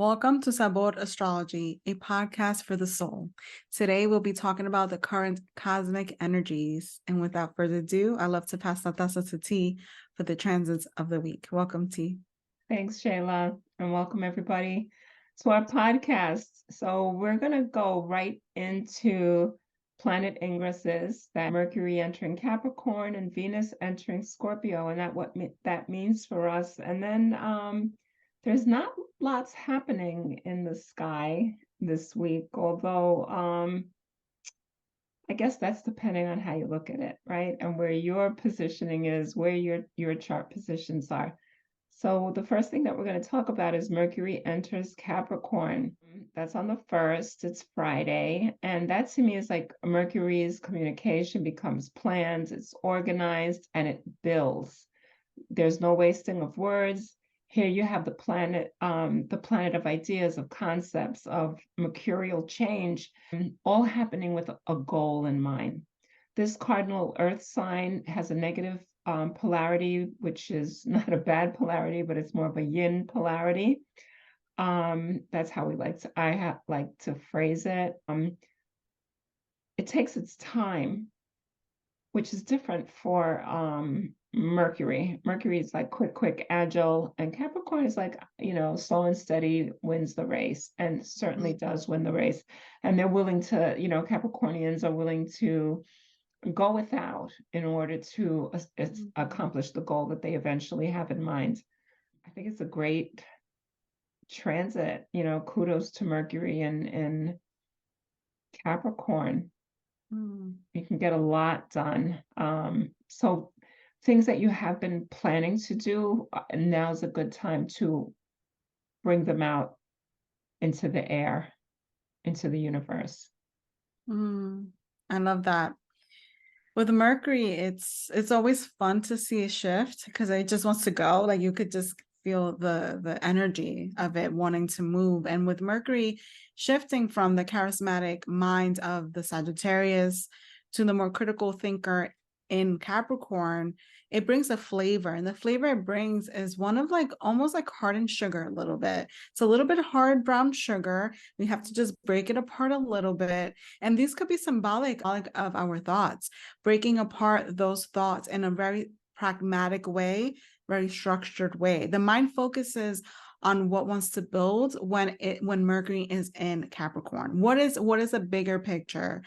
Welcome to Sabor Astrology, a podcast for the soul. Today we'll be talking about the current cosmic energies. And without further ado, I'd love to pass the taza to T for the transits of the week. Welcome, T. Thanks, Shayla, and welcome everybody to our podcast. So we're going to go right into planet ingresses, that Mercury entering Capricorn and Venus entering Scorpio, and that means for us. And then there's not lots happening in the sky this week, although I guess that's depending on how you look at it, right? And where your positioning is, where your chart positions are. So the first thing that we're going to talk about is Mercury enters Capricorn. That's on the 1st. It's Friday. And that to me is like Mercury's communication becomes planned, it's organized, and it builds. There's no wasting of words. Here you have the planet of ideas, of concepts, of mercurial change, all happening with a goal in mind. This cardinal earth sign has a negative polarity, which is not a bad polarity, but it's more of a yin polarity. That's how I like to phrase it. It takes its time, which is different for Mercury. Mercury is like quick, agile, and Capricorn is like, slow and steady wins the race, and certainly does win the race. And they're willing to, Capricornians are willing to go without in order to accomplish the goal that they eventually have in mind. I think it's a great transit. Kudos to Mercury and Capricorn. You can get a lot done. So things that you have been planning to do, now's a good time to bring them out into the air, into the universe. I love that. With Mercury, it's always fun to see a shift because it just wants to go. Like you could just feel the energy of it wanting to move. And with Mercury shifting from the charismatic mind of the Sagittarius to the more critical thinker in Capricorn, it brings a flavor. And the flavor it brings is one of like almost like hardened sugar a little bit. It's a little bit hard brown sugar. We have to just break it apart a little bit. And these could be symbolic of our thoughts, breaking apart those thoughts in a very pragmatic way, very structured way. The mind focuses on what wants to build when Mercury is in Capricorn. What is a bigger picture?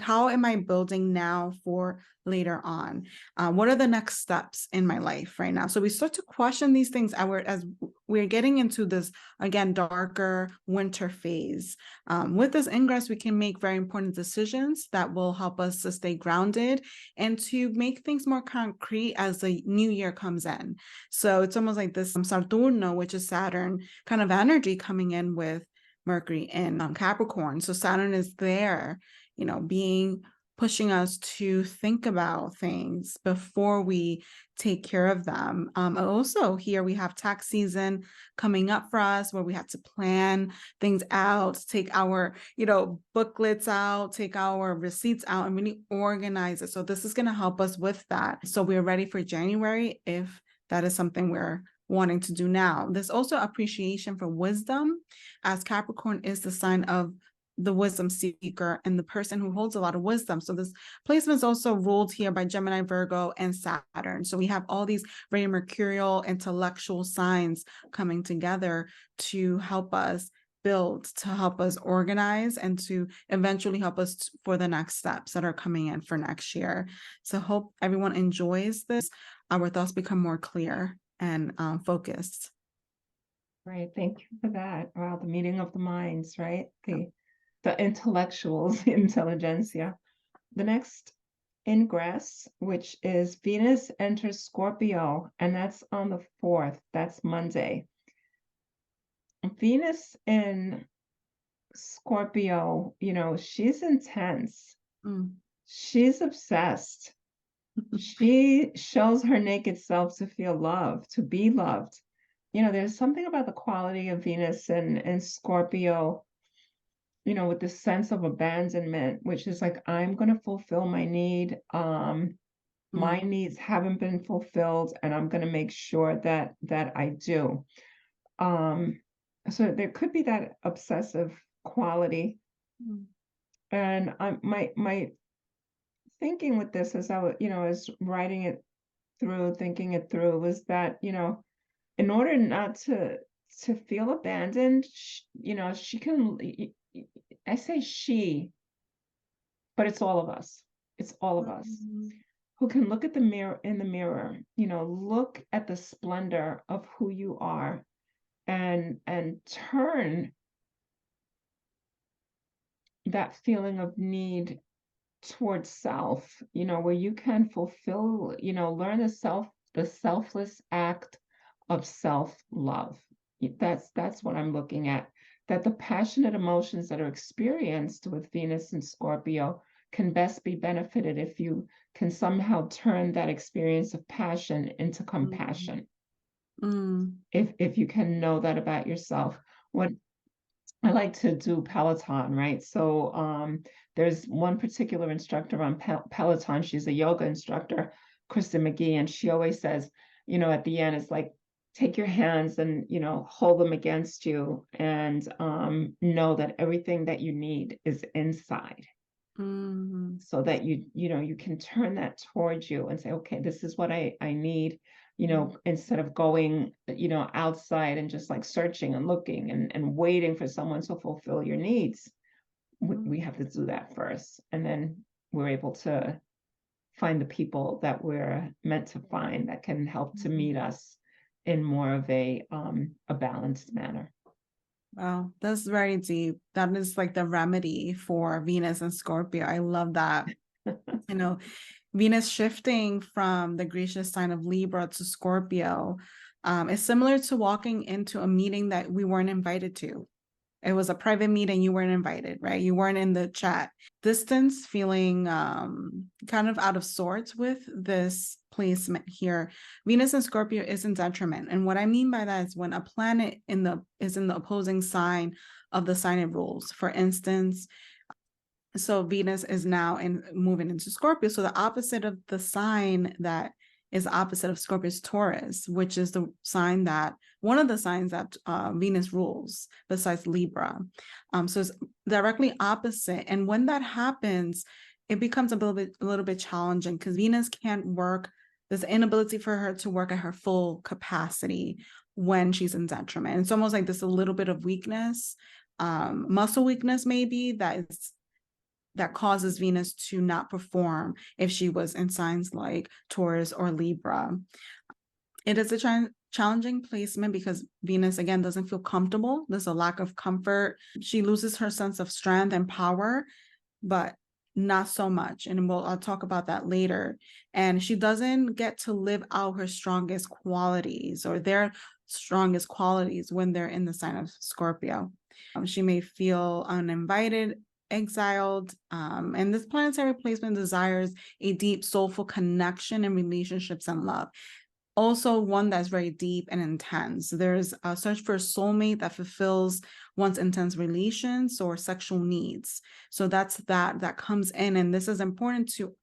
How am I building now for later on? What are the next steps in my life right now? So we start to question these things as we're getting into this, again, darker winter phase. With this ingress, we can make very important decisions that will help us to stay grounded and to make things more concrete as the new year comes in. So it's almost like this Saturno, which is Saturn, kind of energy coming in with Mercury in Capricorn. So Saturn is there, pushing us to think about things before we take care of them. Also, here we have tax season coming up for us where we have to plan things out, take our, booklets out, take our receipts out and really organize it. So this is going to help us with that. So we're ready for January if that is something we're wanting to do now. There's also appreciation for wisdom, as Capricorn is the sign of the wisdom seeker and the person who holds a lot of wisdom. So this placement is also ruled here by Gemini, Virgo, and Saturn. So we have all these very mercurial intellectual signs coming together to help us build, to help us organize, and to eventually help us for the next steps that are coming in for next year. So hope everyone enjoys this. Our thoughts become more clear and focused. Right. Thank you for that. Wow, the meeting of the minds, right? The intellectuals, the intelligentsia. The next ingress, which is Venus enters Scorpio, and that's on the 4th. That's Monday. Venus in Scorpio, she's intense. She's obsessed. She shows her naked self to feel loved, to be loved. There's something about the quality of Venus in Scorpio, with this sense of abandonment, which is like, I'm going to fulfill my need. My needs haven't been fulfilled, and I'm going to make sure that I do. So there could be that obsessive quality. Mm, And my thinking with this as I was, as writing it through, thinking it through, was that, in order not to feel abandoned, she can, I say she, but it's all of us. It's all of us mm, who can look at the mirror in the mirror, look at the splendor of who you are and turn that feeling of need towards self, where you can fulfill, learn the selfless act of self-love. That's what I'm looking at. That the passionate emotions that are experienced with Venus and Scorpio can best be benefited if you can somehow turn that experience of passion into mm, compassion. mm, If you can know that about yourself. What I like to do Peloton, right? So there's one particular instructor on Peloton. She's a yoga instructor, Kristen McGee, and she always says, at the end, it's like, take your hands and, hold them against you and know that everything that you need is inside, mm, so that you can turn that towards you and say, okay, this is what I need, instead of going, outside and just like searching and looking and waiting for someone to fulfill your needs. We mm, have to do that first, and then we're able to find the people that we're meant to find that can help to mm. meet us in more of a balanced manner. Wow, that's very deep. That is like the remedy for Venus and Scorpio. I love that. You know, Venus shifting from the Grecian sign of Libra to Scorpio is similar to walking into a meeting that we weren't invited to. It was a private meeting, you weren't invited, right? You weren't in the chat. Distance, feeling kind of out of sorts with this placement here. Venus and Scorpio is in detriment. And what I mean by that is when a planet is in the opposing sign of the sign it rules. For instance, so Venus is now moving into Scorpio. So the opposite of the sign that is opposite of Scorpio is Taurus, which is the sign that one of the signs that Venus rules besides Libra. So it's directly opposite. And when that happens, it becomes a little bit challenging because Venus can't work. There's an inability for her to work at her full capacity when she's in detriment. It's almost like there's a little bit of weakness, muscle weakness maybe that causes Venus to not perform if she was in signs like Taurus or Libra. It is a challenging placement because Venus, again, doesn't feel comfortable. There's a lack of comfort. She loses her sense of strength and power, but not so much. And I'll talk about that later. And she doesn't get to live out her strongest qualities or their strongest qualities when they're in the sign of Scorpio. She may feel uninvited, exiled, and this planetary placement desires a deep, soulful connection in relationships and love. Also, one that's very deep and intense. There's a search for a soulmate that fulfills one's intense relations or sexual needs. So that comes in, and this is important to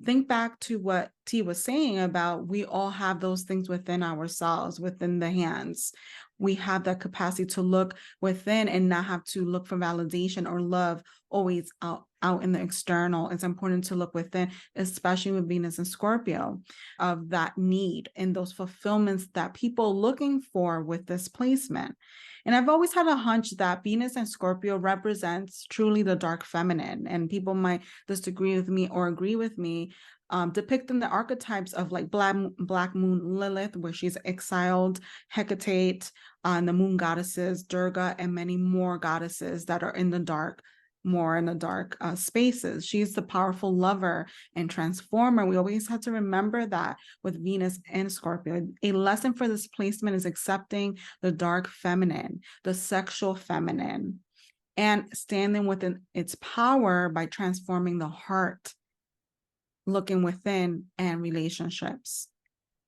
think back to what T was saying about we all have those things within ourselves, within the hands. We have that capacity to look within and not have to look for validation or love always out in the external. It's important to look within, especially with Venus and Scorpio, of that need and those fulfillments that people looking for with this placement. And I've always had a hunch that Venus and Scorpio represents truly the dark feminine, and people might disagree with me or agree with me, depicting the archetypes of like Black Moon Lilith, where she's exiled, Hecate, and the moon goddesses, Durga, and many more goddesses that are in the dark, more in the dark spaces. She's the powerful lover and transformer. We always have to remember that with Venus and Scorpio. A lesson for this placement is accepting the dark feminine, the sexual feminine, and standing within its power by transforming the heart, looking within, and relationships.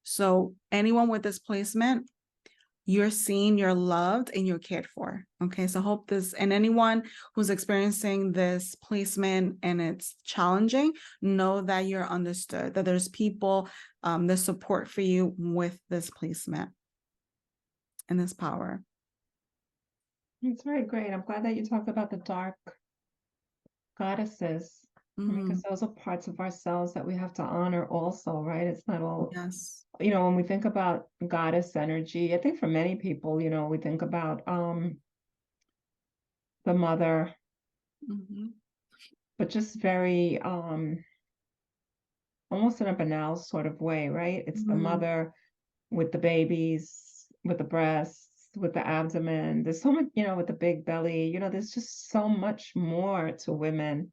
So anyone with this placement, you're seen, you're loved, and you're cared for. Okay, so hope this, and anyone who's experiencing this placement and it's challenging, know that you're understood, that there's people, the support for you with this placement and this power. It's very great. I'm glad that you talked about the dark goddesses. I mean, because Mm, those are parts of ourselves that we have to honor also, right? It's not all, yes. when we think about goddess energy, I think for many people, we think about the mother, Mhm, but just very almost in a banal sort of way, right? It's the mhm, mother with the babies, with the breasts, with the abdomen. There's so much, with the big belly, there's just so much more to women,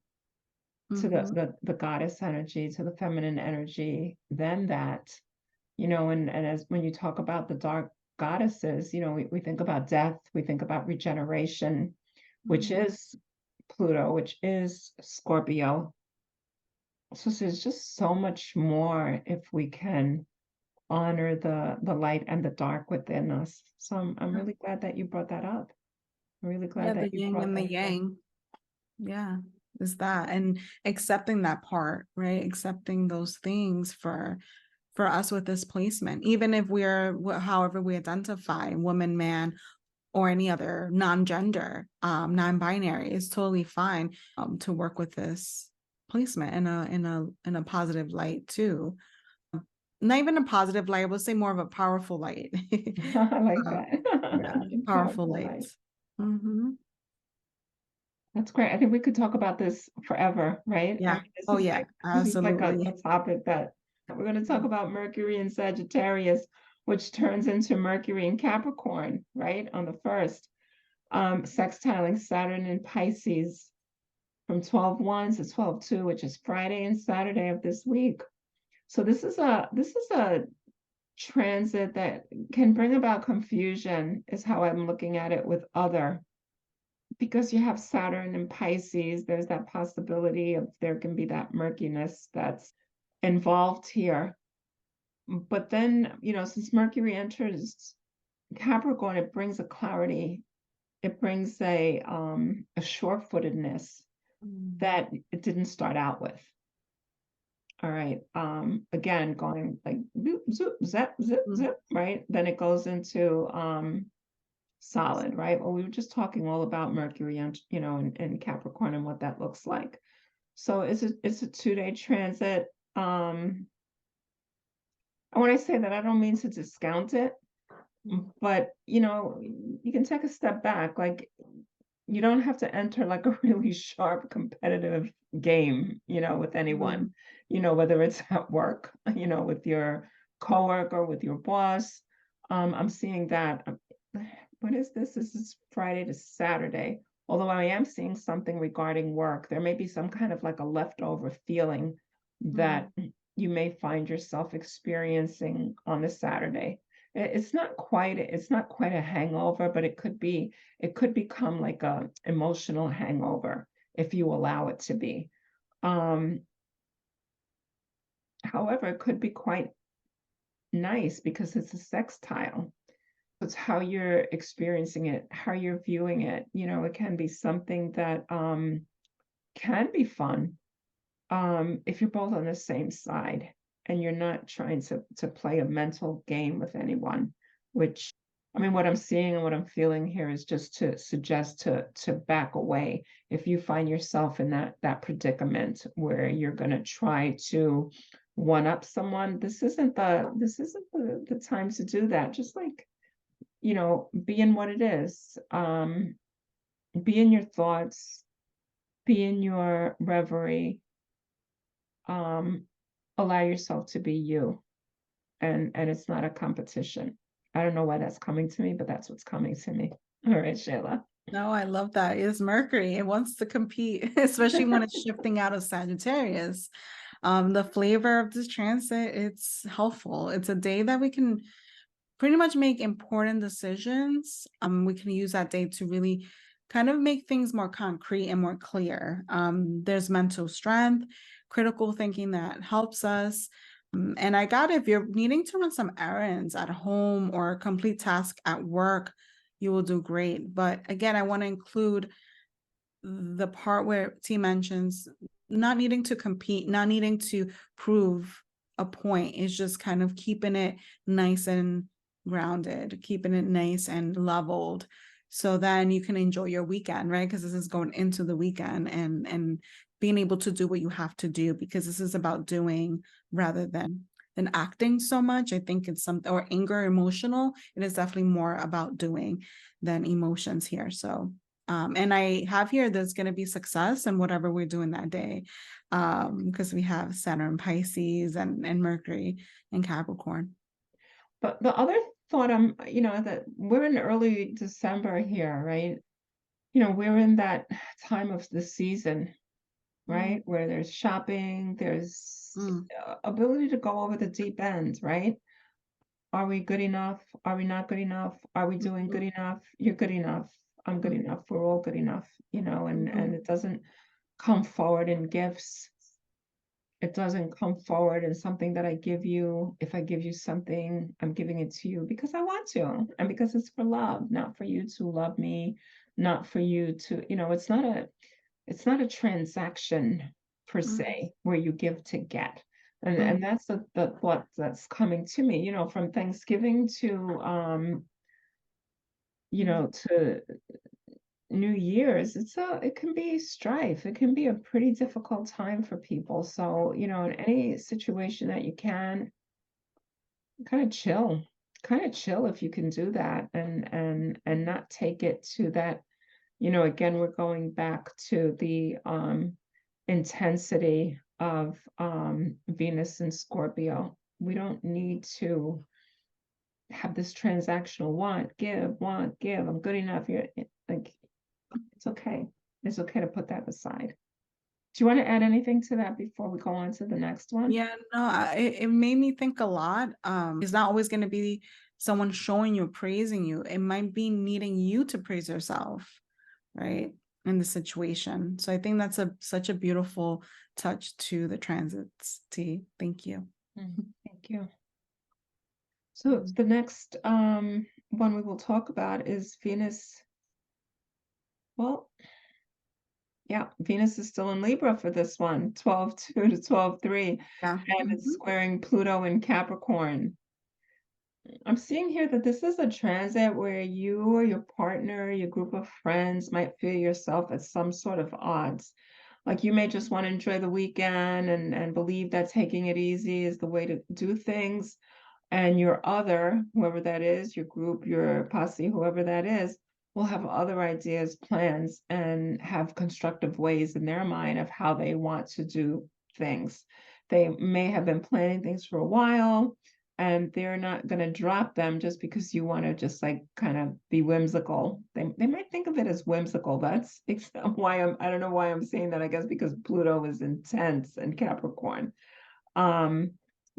to the mhm, the goddess energy, to the feminine energy than that. And as when you talk about the dark goddesses, we think about death, we think about regeneration, which mhm. is Pluto, which is Scorpio. So there's just so much more if we can honor the light and the dark within us. So I'm Yeah, really glad that you brought that up. I'm really glad yeah, that the you yin brought and the that forth. yang. Yeah, is that, and accepting that part, right? Accepting those things for us with this placement, even if we're however we identify, woman, man, or any other non-gender, non-binary, is totally fine to work with this placement in a positive light too. Not even a positive light, I would say more of a powerful light. I like uh, yeah, that. powerful Powerful light. light. Hmm. That's great. I think we could talk about this forever, right? I Yeah. mean, this Oh is yeah, like a absolutely. topic that we're going to talk about Mercury in Sagittarius, which turns into Mercury in Capricorn, right? On the first, sextiling Saturn in Pisces from 12/1 to 12/2, which is Friday and Saturday of this week. So this is a transit that can bring about confusion, is how I'm looking at it with other, because you have Saturn and Pisces, there's that possibility of there can be that murkiness that's involved here. But then, since Mercury enters Capricorn, it brings a clarity, it brings a sure-footedness Mm. that it didn't start out with. All right. Again, going like zoop, zoop, zip, zip, Mm. zip, right? Then it goes into solid, right? Well, we were just talking all about Mercury and and Capricorn and what that looks like. So it's a 2-day transit. And when I say that, I don't mean to discount it, Mm. but you can take a step back. Like, you don't have to enter like a really sharp competitive game, with anyone, Mm. whether it's at work, with your coworker, with your boss. I'm seeing that. What is this? This is Friday to Saturday. Although I am seeing something regarding work, there may be some kind of like a leftover feeling that Mm. you may find yourself experiencing on the Saturday. It's not quite a hangover, but it could become like a emotional hangover if you allow it to be. Um, However, it could be quite nice because it's a sextile. It's how you're experiencing it, how you're viewing it. It can be something that can be fun if you're both on the same side and you're not trying to play a mental game with anyone, which, I mean, what I'm seeing and what I'm feeling here is just to suggest to back away if you find yourself in that predicament where you're going to try to one up someone. This isn't the time to do that. Just like, be in what it is. Be in your thoughts, be in your reverie, um, allow yourself to be you, and it's not a competition. I don't know why that's coming to me, but that's what's coming to me. All right, Shayla. No, I love that. It's Mercury. It wants to compete, especially when it's shifting out of Sagittarius. The flavor of this transit, it's helpful. It's a day that we can pretty much make important decisions. We can use that day to really kind of make things more concrete and more clear. There's mental strength, critical thinking that helps us. And I got, if you're needing to run some errands at home or complete task at work, you will do great. But again, I want to include the part where T mentions not needing to compete, not needing to prove a point. Is just kind of keeping it nice and grounded, keeping it nice and leveled, So then you can enjoy your weekend, right? Because this is going into the weekend, and being able to do what you have to do, because this is about doing rather than acting so much. I think it's something, or anger, emotional. It is definitely more about doing than emotions here. So and I have here there's going to be success in whatever we're doing that day, because we have Saturn, Pisces, and Mercury in Capricorn. But the other thought, that we're in early December here, right? We're in that time of the season, right? Where there's shopping, there's ability to go over the deep end, right? Are we good enough? Are we not good enough? Are we doing good enough? You're good enough. I'm good enough. We're all good enough, and it doesn't come forward in gifts. It doesn't come forward in something that I give you. If I give you something, I'm giving it to you because I want to, and because it's for love, not for you to love me, not for you to, it's not a transaction per se where you give to get. And that's the thought that's coming to me, from Thanksgiving to to New Year's. It can be strife. It can be a pretty difficult time for people. So, in any situation that you can, kind of chill. Kind of chill if you can do that, and not take it to that, again, we're going back to the intensity of Venus and Scorpio. We don't need to have this transactional want, give, I'm good enough. You're like, it's okay. It's okay to put that aside. Do you want to add anything to that before we go on to the next one? Yeah, no, it made me think a lot. It's not always going to be someone showing you, praising you. It might be needing you to praise yourself, right? In the situation. So I think that's such a beautiful touch to the transits, T. Thank you. Thank you. So the next one we will talk about is Venus. Well, yeah, Venus is still in Libra for this one, 12-2 to 12-3, Yeah. and it's squaring Pluto in Capricorn. I'm seeing here that this is a transit where you or your partner, your group of friends might feel yourself at some sort of odds. Like you may just want to enjoy the weekend and believe that taking it easy is the way to do things. And your other, whoever that is, your group, your posse, whoever that is, will have other ideas, plans, and have constructive ways in their mind of how they want to do things. They may have been planning things for a while, and they're not going to drop them just because you want to just like kind of be whimsical. They might think of it as whimsical. That's why I don't know why I'm saying that, I guess because Pluto is intense in Capricorn.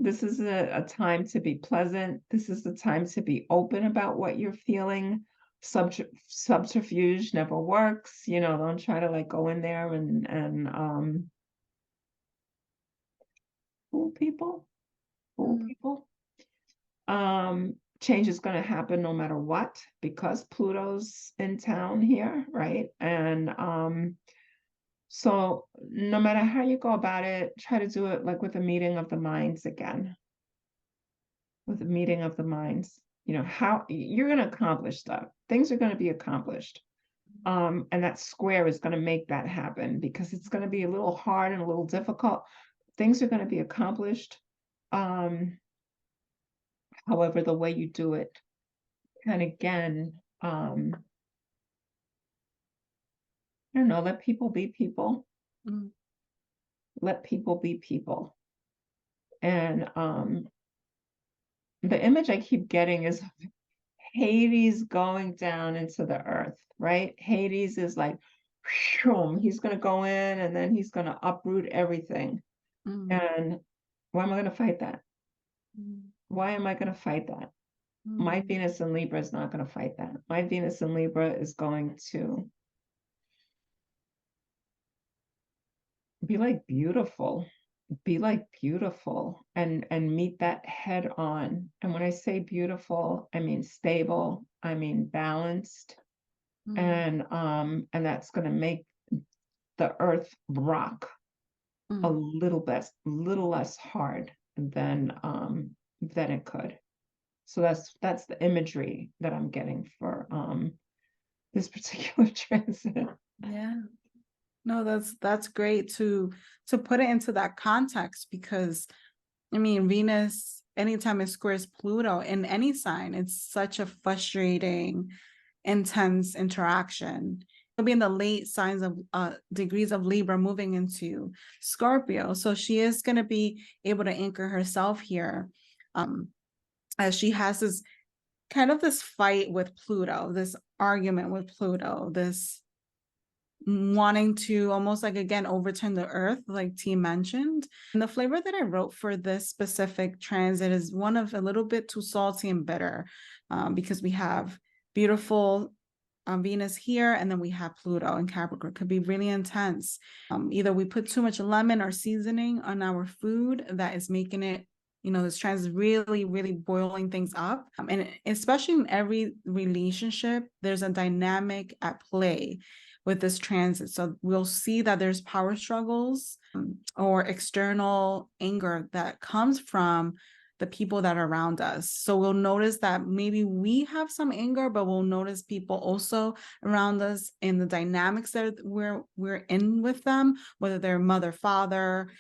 This is a time to be pleasant. This is the time to be open about what you're feeling. Subterfuge never works. Don't try to like go in there and fool people. Change is going to happen no matter what, because Pluto's in town here, right? And so no matter how you go about it, try to do it like with a meeting of the minds again. With a meeting of the minds, how you're going to accomplish stuff. Things are going to be accomplished. And that square is going to make that happen, because it's going to be a little hard and a little difficult. Things are going to be accomplished. However, the way you do it, and again, I don't know, let people be people. Let people be people. And the image I keep getting is Hades going down into the earth, right? Hades is like, he's going to go in and then he's going to uproot everything. And why am I going to fight that? Why am I going to fight that? My Venus in Libra is not going to fight that. My Venus in Libra is going to be like beautiful. Be like beautiful and meet that head on. And when I say beautiful, I mean stable, I mean balanced. And that's going to make the earth rock a little less hard than it could. So that's the imagery that I'm getting for this particular transit. Yeah. No, that's great to put it into that context, because I mean, Venus, anytime it squares Pluto in any sign, it's such a frustrating, intense interaction. It'll be in the late signs of degrees of Libra moving into Scorpio. So she is going to be able to anchor herself here, as she has this kind of this fight with Pluto, this argument with Pluto, this wanting to almost like again overturn the earth, like T mentioned. And the flavor that I wrote for this specific transit is one of a little bit too salty and bitter, because we have beautiful Venus here, and then we have Pluto and Capricorn. Could be really intense. Either we put too much lemon or seasoning on our food that is making it, this transit is really, really boiling things up. And especially in every relationship, there's a dynamic at play with this transit. So we'll see that there's power struggles, or external anger that comes from the people that are around us. So we'll notice that maybe we have some anger, but we'll notice people also around us in the dynamics that we're in with them, whether they're mother, father,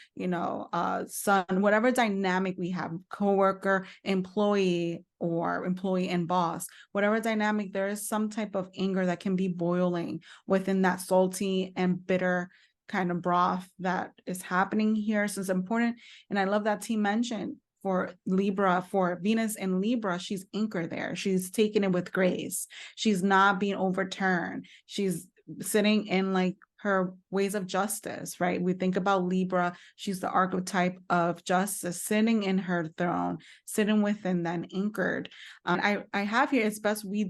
son, whatever dynamic we have, coworker, employee, or employee and boss, whatever dynamic, there is some type of anger that can be boiling within that salty and bitter kind of broth that is happening here. So it's important. And I love that T mentioned for Libra, for Venus and Libra, she's anchored there. She's taking it with grace. She's not being overturned. She's sitting in like her ways of justice, right? We think about Libra, she's the archetype of justice, sitting in her throne, sitting within that anchored. I have here, it's best we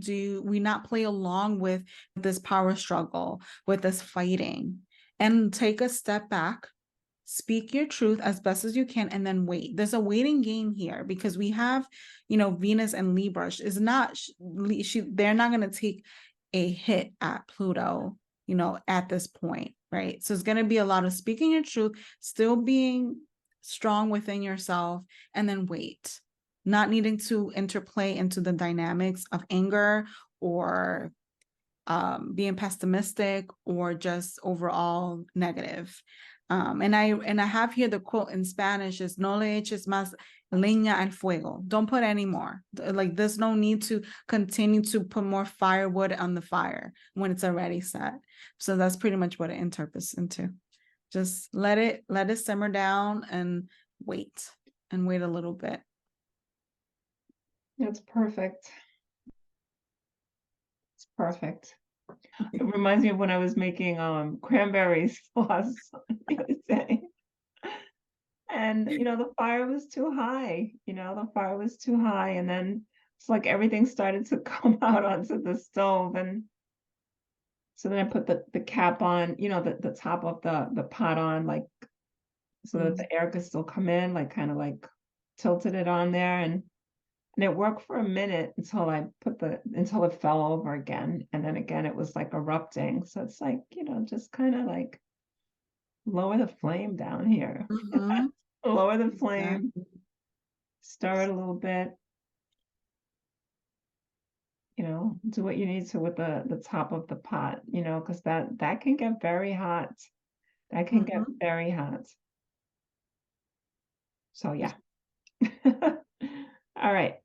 not play along with this power struggle, with this fighting, and take a step back, speak your truth as best as you can, and then wait. There's a waiting game here, because we have, Venus and Libra is not, they're not going to take a hit at Pluto, at this point, right? So it's going to be a lot of speaking your truth, still being strong within yourself, and then wait, not needing to interplay into the dynamics of anger, or being pessimistic, or just overall negative. And I have here the quote in Spanish is "No le eches más leña al fuego." Don't put any more. Like there's no need to continue to put more firewood on the fire when it's already set. So that's pretty much what it interprets into. Just let it simmer down and wait a little bit. That's perfect. It's perfect. It reminds me of when I was making cranberry sauce the other day. And the fire was too high. The fire was too high. And then it's like everything started to come out onto the stove. And so then I put the cap on, the top of the pot on, like so that the air could still come in, like kind of like tilted it on there. And it worked for a minute until until it fell over again. And then again, it was like erupting. So it's like, just kind of like lower the flame down here. Mm-hmm. Lower the flame, Exactly. stir it a little bit, do what you need to with the top of the pot, because that can get very hot. That can get very hot. So yeah. All right.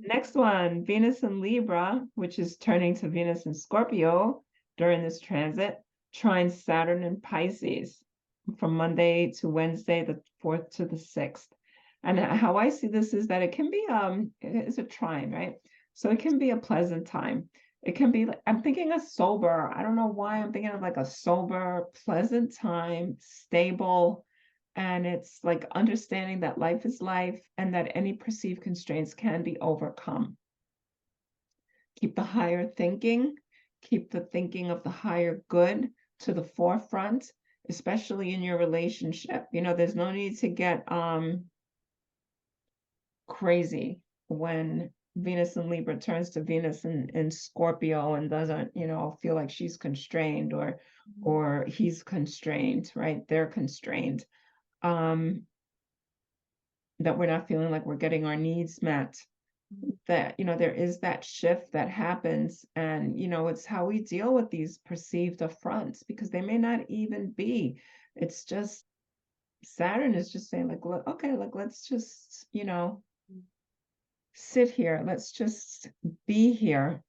Next one, Venus in Libra, which is turning to Venus in Scorpio during this transit, trine Saturn in Pisces from Monday to Wednesday, the 4th to the 6th. And how I see this is that it can be, it's a trine, right? So it can be a pleasant time. It can be, I'm thinking a sober, I don't know why I'm thinking of like a sober, pleasant time, stable, and it's like understanding that life is life and that any perceived constraints can be overcome. Keep the higher thinking, keep the thinking of the higher good to the forefront, especially in your relationship. There's no need to get crazy when Venus in Libra turns to Venus in Scorpio and doesn't, feel like she's constrained or he's constrained, right? They're constrained. That we're not feeling like we're getting our needs met. that, there is that shift that happens. And, it's how we deal with these perceived affronts, because they may not even be. It's just Saturn is just saying, like, look, okay, like, let's just, sit here. Let's just be here.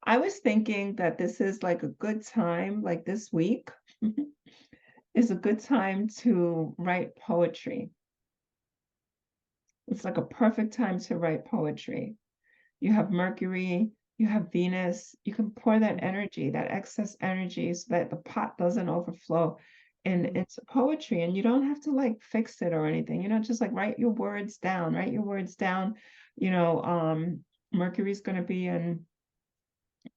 I was thinking that this is like a good time, like this week is a good time to write poetry. It's like a perfect time to write poetry. You have Mercury, you have Venus, you can pour that energy, that excess energy, so that the pot doesn't overflow into poetry. And you don't have to like fix it or anything, just like write your words down, You know, Mercury's going to be in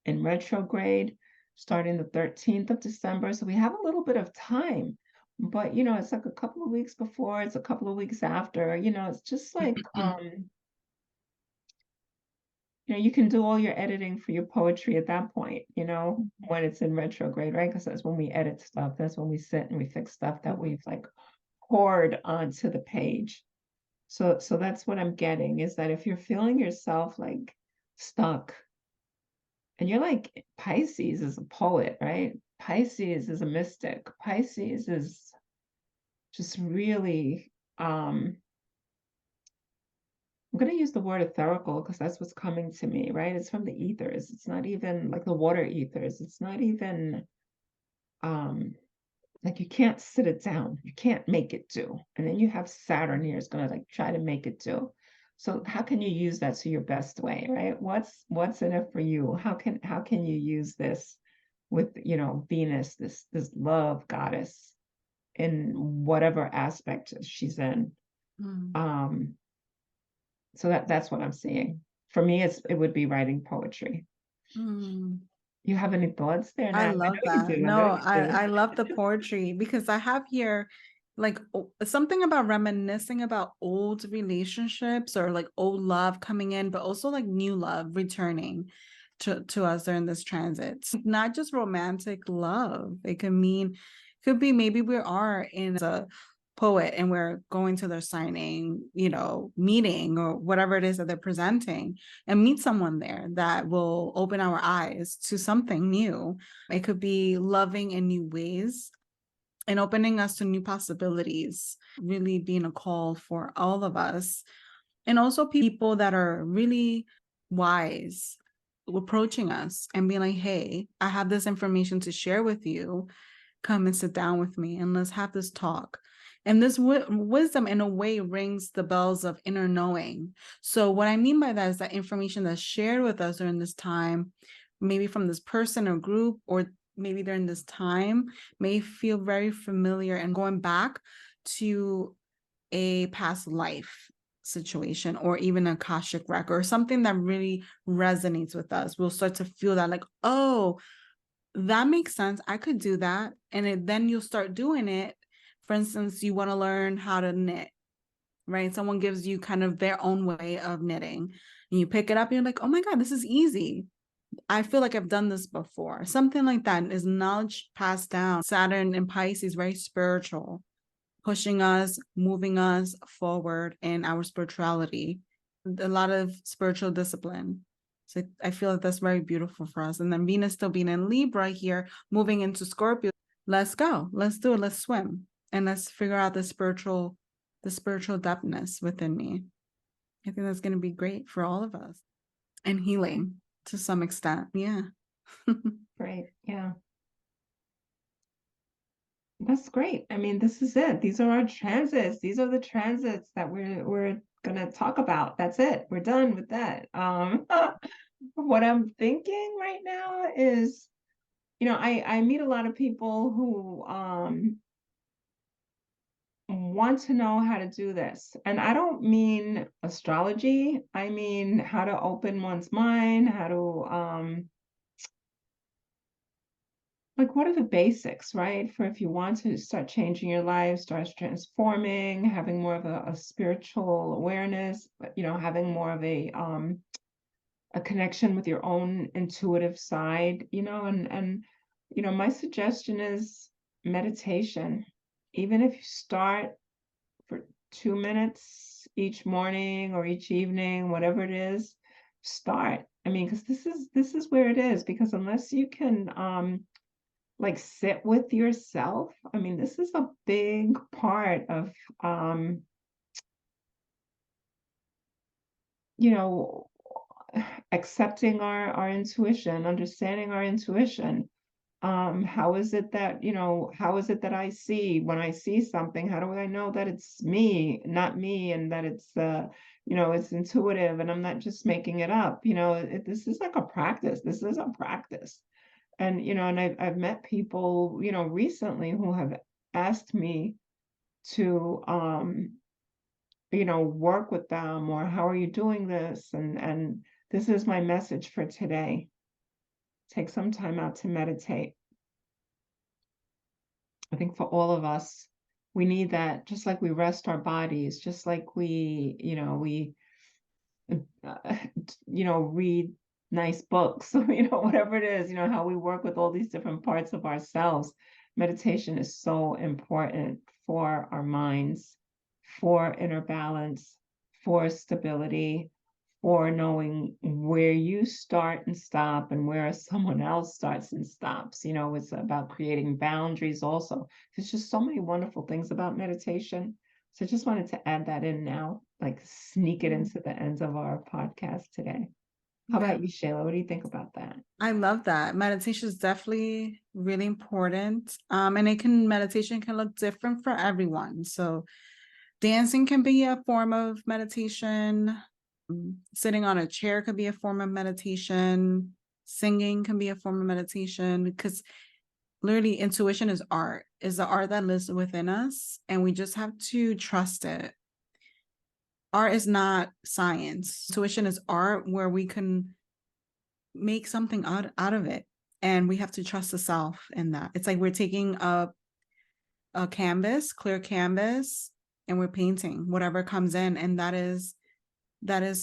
retrograde starting the 13th of December. So we have a little bit of time, but it's like a couple of weeks before, it's a couple of weeks after, it's just like you can do all your editing for your poetry at that point, when it's in retrograde, right? Because that's when we edit stuff. That's when we sit and we fix stuff that we've like poured onto the page. So that's what I'm getting, is that if you're feeling yourself like stuck, and you're like, Pisces is a poet, right? Pisces is a mystic. Pisces is just really, I'm going to use the word etherical because that's what's coming to me, right? It's from the ethers. It's not even like the water ethers. It's not even like you can't sit it down. You can't make it do. And then you have Saturn here is going to like try to make it do. So how can you use that to your best way, right? What's in it for you? How can you use this with, Venus, this love goddess in whatever aspect she's in? Um, so that's what I'm seeing. For me, it would be writing poetry. Mm. You have any thoughts there? I Now, I love know you that. do. I know No, you do. I love the poetry because I have here like something about reminiscing about old relationships or like old love coming in, but also like new love returning to us during this transit. It's not just romantic love. It could be maybe we are in a poet and we're going to their signing, meeting or whatever it is that they're presenting, and meet someone there that will open our eyes to something new. It could be loving in new ways and opening us to new possibilities, really being a call for all of us. And also people that are really wise approaching us and being like, hey, I have this information to share with you. Come and sit down with me and let's have this talk. And this wisdom, in a way, rings the bells of inner knowing. So, what I mean by that is that information that's shared with us during this time, maybe from this person or group, or maybe during this time, may feel very familiar and going back to a past life situation or even a Akashic record or something that really resonates with us. We'll start to feel that, like, oh, that makes sense. I could do that. And then you'll start doing it. For instance, you want to learn how to knit, right? Someone gives you kind of their own way of knitting and you pick it up and you're like, oh my God, this is easy. I feel like I've done this before. Something like that is knowledge passed down. Saturn and Pisces, very spiritual, pushing us, moving us forward in our spirituality, a lot of spiritual discipline. So I feel like that's very beautiful for us. And then Venus still being in Libra here, moving into Scorpio. Let's go. Let's do it. Let's swim. And let's figure out the spiritual depthness within me. I think that's going to be great for all of us. And healing to some extent. Yeah. Great. Yeah. That's great. I mean, this is it. These are our transits. These are the transits that we're gonna talk about. That's it. We're done with that. What I'm thinking right now is, I meet a lot of people who want to know how to do this. And I don't mean astrology. I mean how to open one's mind, how to like, what are the basics, right? For if you want to start changing your life, start transforming, having more of a spiritual awareness, but, having more of a connection with your own intuitive side, and my suggestion is meditation. Even if you start for 2 minutes, each morning or each evening, whatever it is, start. I mean, because this is where it is, because unless you can like sit with yourself, I mean, this is a big part of you know, accepting our intuition, understanding our intuition. How is it that, how is it that I see when I see something, how do I know that it's me, not me, and that it's it's intuitive and I'm not just making it up. This is like a practice. This is a practice. And and I've met people, recently who have asked me to work with them, or how are you doing this? And this is my message for today. Take some time out to meditate. I think for all of us, we need that, just like we rest our bodies, just like uh, read nice books, whatever it is, how we work with all these different parts of ourselves. Meditation is so important for our minds, for inner balance, for stability, for knowing where you start and stop and where someone else starts and stops. It's about creating boundaries also. There's just so many wonderful things about meditation. So I just wanted to add that in now, like sneak it into the end of our podcast today. How Yeah. about you, Shayla? What do you think about that? I love that. Meditation is definitely really important. And meditation can look different for everyone. So dancing can be a form of meditation. Sitting on a chair could be a form of meditation. Singing can be a form of meditation, because literally intuition is the art that lives within us, and we just have to trust it. Art is not science. Intuition is art, where we can make something out of it, and we have to trust the self in that. It's like we're taking a canvas, clear canvas, and we're painting whatever comes in, and that is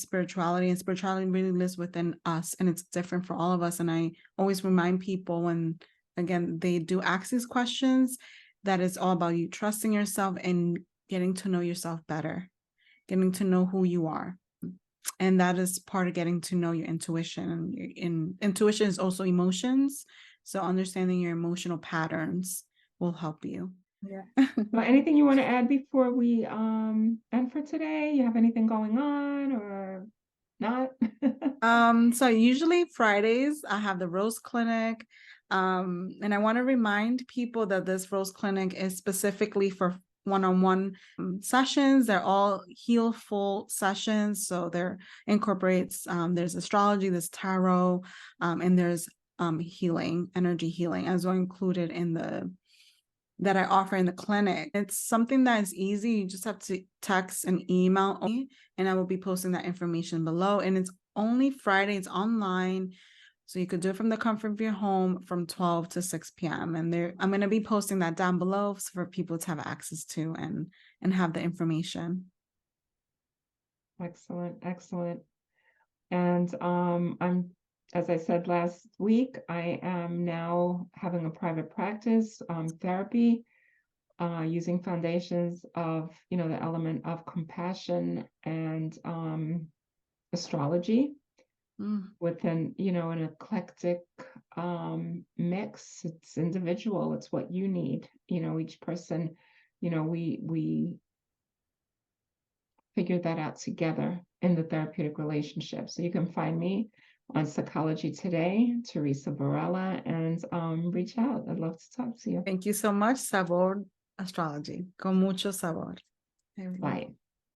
spirituality, and spirituality really lives within us, and it's different for all of us. And I always remind people, when again they do ask these questions, that it's all about you trusting yourself and getting to know yourself better, getting to know who you are. And that is part of getting to know your intuition. And intuition is also emotions, so understanding your emotional patterns will help you. Yeah. Well, anything you want to add before we end for today? You have anything going on or not? So usually Fridays I have the Rose Clinic. And I want to remind people that this Rose Clinic is specifically for one-on-one sessions. They're all healful sessions. So there incorporates there's astrology, there's tarot, and there's healing, energy healing, as well included in that I offer in the clinic. It's something that is easy. You just have to text and email me, and I will be posting that information below. And it's only Friday. It's online, so you could do it from the comfort of your home from 12 to 6 p.m. And I'm going to be posting that down below for people to have access to and have the information. Excellent, excellent. And as I said last week, I am now having a private practice, therapy, using foundations of, the element of compassion and astrology within, an eclectic mix. It's individual. It's what you need. Each person, we figure that out together in the therapeutic relationship. So you can find me on Psychology Today, Teresa Varela, and reach out. I'd love to talk to you. Thank you so much, Sabor Astrology. Con mucho sabor. Bye.